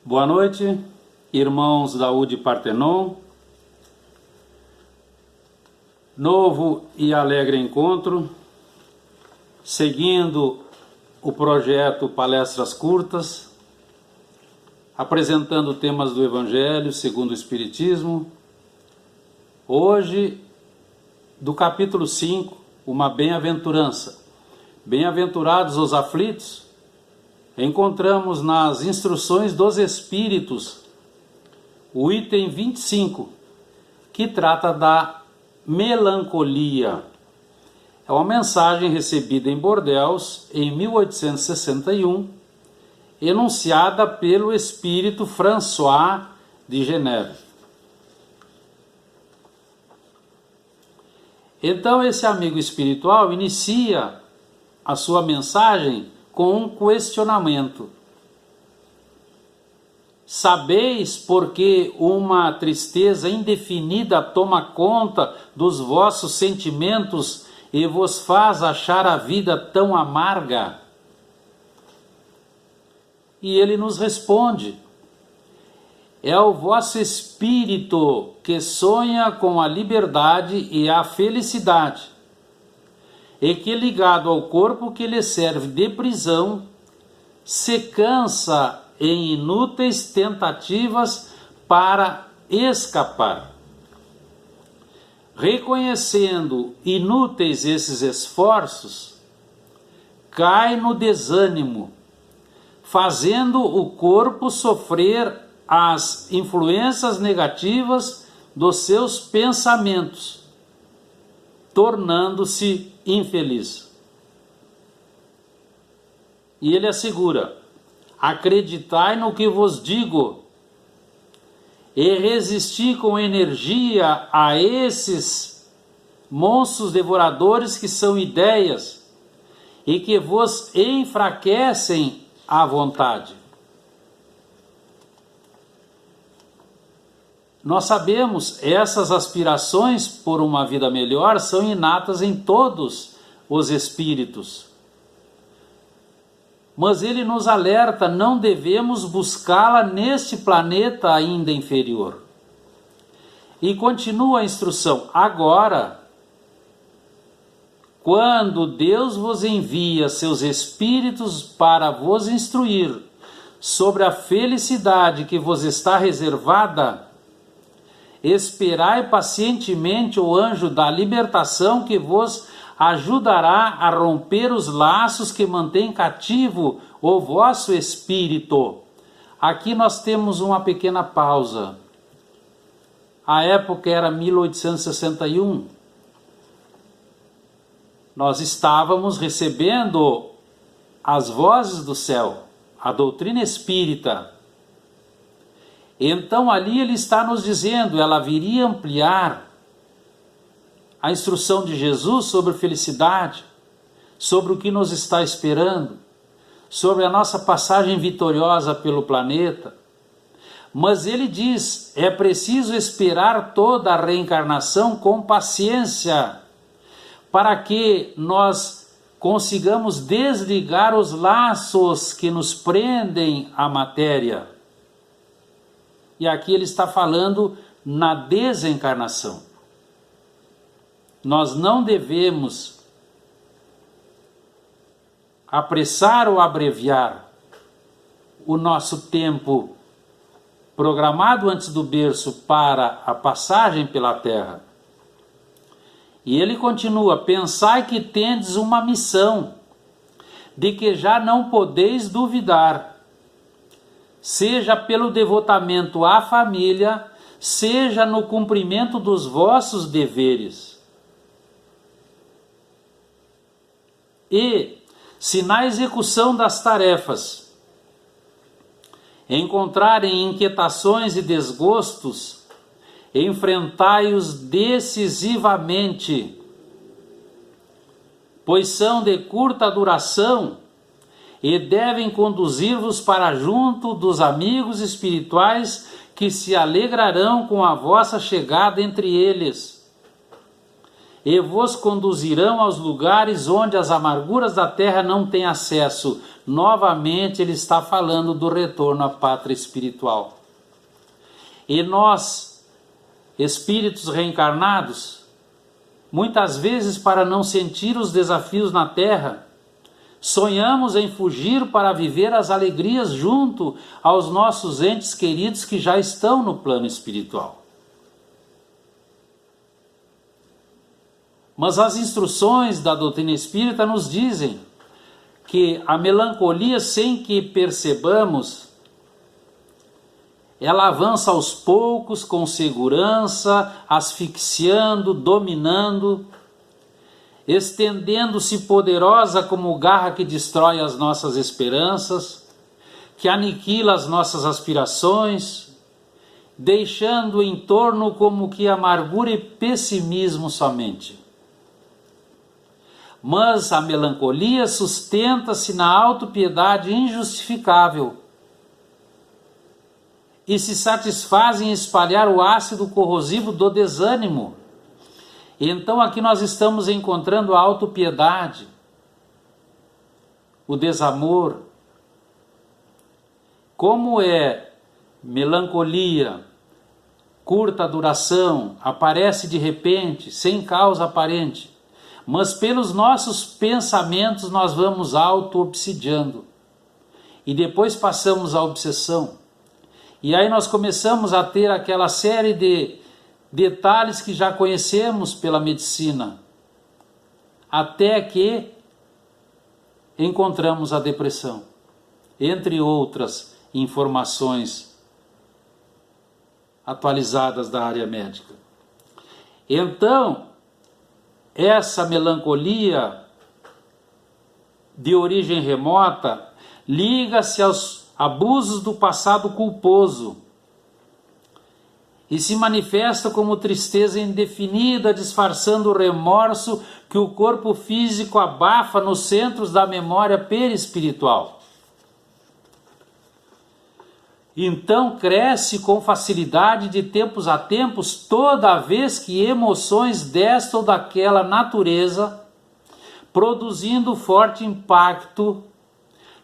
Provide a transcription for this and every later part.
Boa noite, irmãos da UD Partenon. Novo e alegre encontro, seguindo o projeto Palestras Curtas, apresentando temas do Evangelho segundo o Espiritismo. Hoje, do capítulo 5, uma bem-aventurança. Bem-aventurados os aflitos, encontramos nas Instruções dos Espíritos o item 25, que trata da melancolia. É uma mensagem recebida em Bordeaux em 1861, enunciada pelo espírito François de Geneve. Então esse amigo espiritual inicia a sua mensagem com um questionamento. Sabeis por que uma tristeza indefinida toma conta dos vossos sentimentos e vos faz achar a vida tão amarga? E ele nos responde: é o vosso espírito que sonha com a liberdade e a felicidade, e que, ligado ao corpo que lhe serve de prisão, se cansa em inúteis tentativas para escapar. Reconhecendo inúteis esses esforços, cai no desânimo, fazendo o corpo sofrer as influências negativas dos seus pensamentos, tornando-se infeliz. E ele assegura: acreditai no que vos digo e resisti com energia a esses monstros devoradores que são ideias e que vos enfraquecem a vontade. Nós sabemos, essas aspirações por uma vida melhor são inatas em todos os espíritos. Mas ele nos alerta, não devemos buscá-la neste planeta ainda inferior. E continua a instrução: agora, quando Deus vos envia seus espíritos para vos instruir sobre a felicidade que vos está reservada, esperai pacientemente o anjo da libertação que vos ajudará a romper os laços que mantêm cativo o vosso espírito. Aqui nós temos uma pequena pausa. A época era 1861. Nós estávamos recebendo as vozes do céu, a doutrina espírita. Então ali ele está nos dizendo, ela viria ampliar a instrução de Jesus sobre felicidade, sobre o que nos está esperando, sobre a nossa passagem vitoriosa pelo planeta. Mas ele diz, é preciso esperar toda a reencarnação com paciência, para que nós consigamos desligar os laços que nos prendem à matéria. E aqui ele está falando na desencarnação. Nós não devemos apressar ou abreviar o nosso tempo programado antes do berço para a passagem pela terra. E ele continua: pensai que tendes uma missão, de que já não podeis duvidar, seja pelo devotamento à família, seja no cumprimento dos vossos deveres. E, se na execução das tarefas encontrarem inquietações e desgostos, enfrentai-os decisivamente, pois são de curta duração e devem conduzir-vos para junto dos amigos espirituais que se alegrarão com a vossa chegada entre eles. e vos conduzirão aos lugares onde as amarguras da terra não têm acesso. Novamente ele está falando do retorno à pátria espiritual. E nós, espíritos reencarnados, muitas vezes para não sentir os desafios na terra, sonhamos em fugir para viver as alegrias junto aos nossos entes queridos que já estão no plano espiritual. Mas as instruções da doutrina espírita nos dizem que a melancolia, sem que percebamos, ela avança aos poucos, com segurança, asfixiando, dominando, estendendo-se poderosa como garra que destrói as nossas esperanças, que aniquila as nossas aspirações, deixando em torno como que amargura e pessimismo somente. Mas a melancolia sustenta-se na autopiedade injustificável e se satisfaz em espalhar o ácido corrosivo do desânimo. Então aqui nós estamos encontrando a autopiedade, o desamor. Como é melancolia, curta duração, aparece de repente, sem causa aparente, mas pelos nossos pensamentos nós vamos auto-obsidiando e depois passamos à obsessão. E aí nós começamos a ter aquela série de detalhes que já conhecemos pela medicina, até que encontramos a depressão, entre outras informações atualizadas da área médica. Então, essa melancolia de origem remota liga-se aos abusos do passado culposo e se manifesta como tristeza indefinida, disfarçando o remorso que o corpo físico abafa nos centros da memória perispiritual. Então cresce com facilidade de tempos a tempos, toda vez que emoções desta ou daquela natureza, produzindo forte impacto,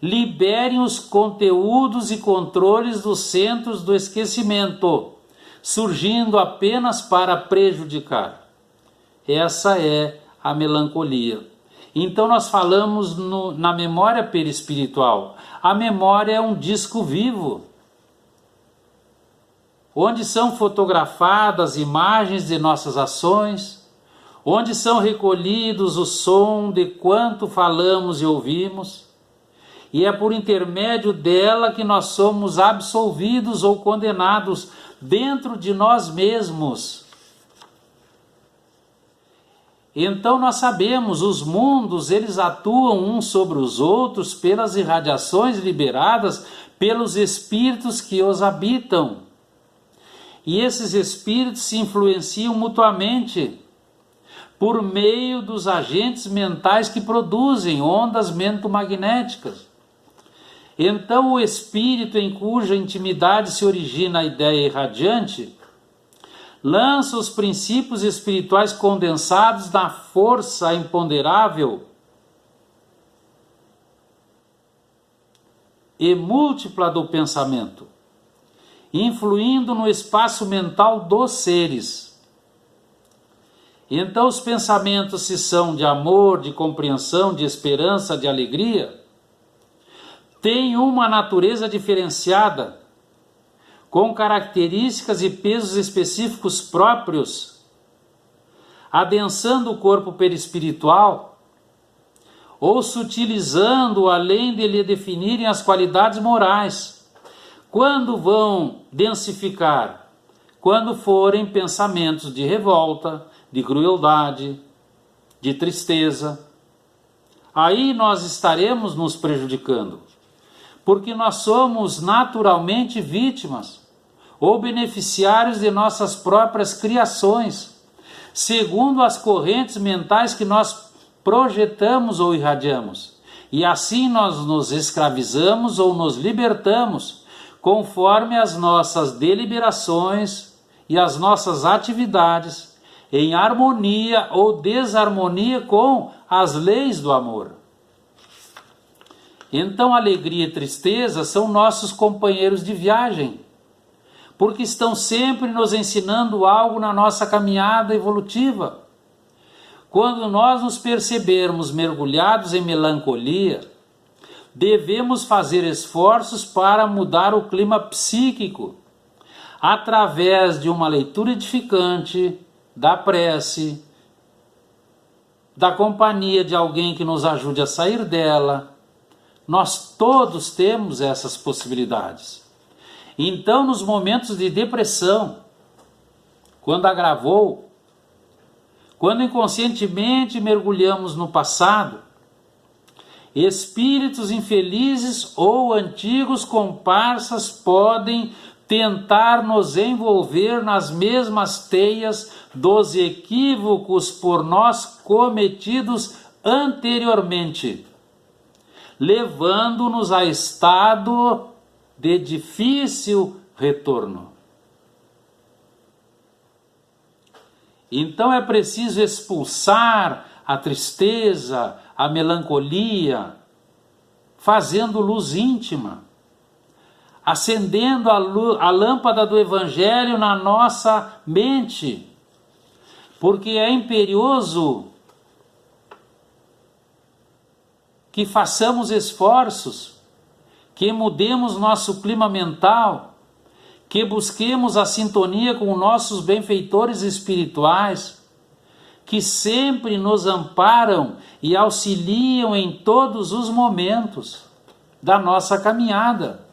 liberem os conteúdos e controles dos centros do esquecimento, surgindo apenas para prejudicar. Essa é a melancolia. Então nós falamos na memória perispiritual. A memória é um disco vivo, onde são fotografadas imagens de nossas ações, onde são recolhidos o som de quanto falamos e ouvimos, e é por intermédio dela que nós somos absolvidos ou condenados dentro de nós mesmos. Então nós sabemos, os mundos, eles atuam uns sobre os outros pelas irradiações liberadas pelos espíritos que os habitam. E esses espíritos se influenciam mutuamente por meio dos agentes mentais que produzem ondas mentomagnéticas. Então o espírito em cuja intimidade se origina a ideia irradiante lança os princípios espirituais condensados na força imponderável e múltipla do pensamento, influindo no espaço mental dos seres. Então os pensamentos, se são de amor, de compreensão, de esperança, de alegria, têm uma natureza diferenciada, com características e pesos específicos próprios, adensando o corpo perispiritual, ou sutilizando além de lhe definirem as qualidades morais. Quando vão densificar? Quando forem pensamentos de revolta, de crueldade, de tristeza. Aí nós estaremos nos prejudicando, porque nós somos naturalmente vítimas ou beneficiários de nossas próprias criações, segundo as correntes mentais que nós projetamos ou irradiamos. E assim nós nos escravizamos ou nos libertamos, conforme as nossas deliberações e as nossas atividades em harmonia ou desarmonia com as leis do amor. Então, alegria e tristeza são nossos companheiros de viagem, porque estão sempre nos ensinando algo na nossa caminhada evolutiva. Quando nós nos percebermos mergulhados em melancolia, devemos fazer esforços para mudar o clima psíquico, através de uma leitura edificante, da prece, da companhia de alguém que nos ajude a sair dela. Nós todos temos essas possibilidades. Então, nos momentos de depressão, quando agravou, quando inconscientemente mergulhamos no passado, espíritos infelizes ou antigos comparsas podem tentar nos envolver nas mesmas teias dos equívocos por nós cometidos anteriormente, levando-nos a estado de difícil retorno. Então é preciso expulsar a tristeza, a melancolia, fazendo luz íntima, acendendo a lâmpada do Evangelho na nossa mente, porque é imperioso que façamos esforços, que mudemos nosso clima mental, que busquemos a sintonia com nossos benfeitores espirituais, que sempre nos amparam e auxiliam em todos os momentos da nossa caminhada.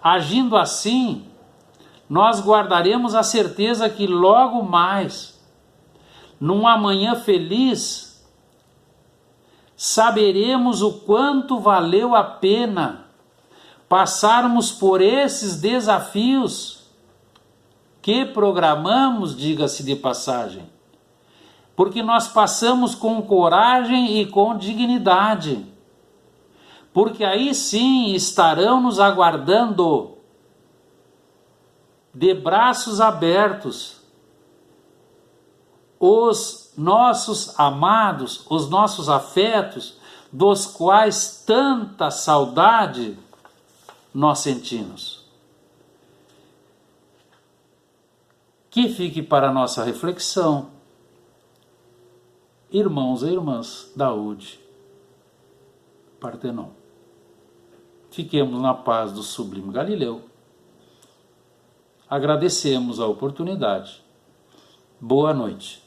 Agindo assim, nós guardaremos a certeza que logo mais, num amanhã feliz, saberemos o quanto valeu a pena passarmos por esses desafios que programamos, diga-se de passagem, porque nós passamos com coragem e com dignidade, porque aí sim estarão nos aguardando de braços abertos os nossos amados, os nossos afetos, dos quais tanta saudade nós sentimos. Que fique para nossa reflexão, irmãos e irmãs da UD Partenon. Fiquemos na paz do sublime Galileu. Agradecemos a oportunidade. Boa noite.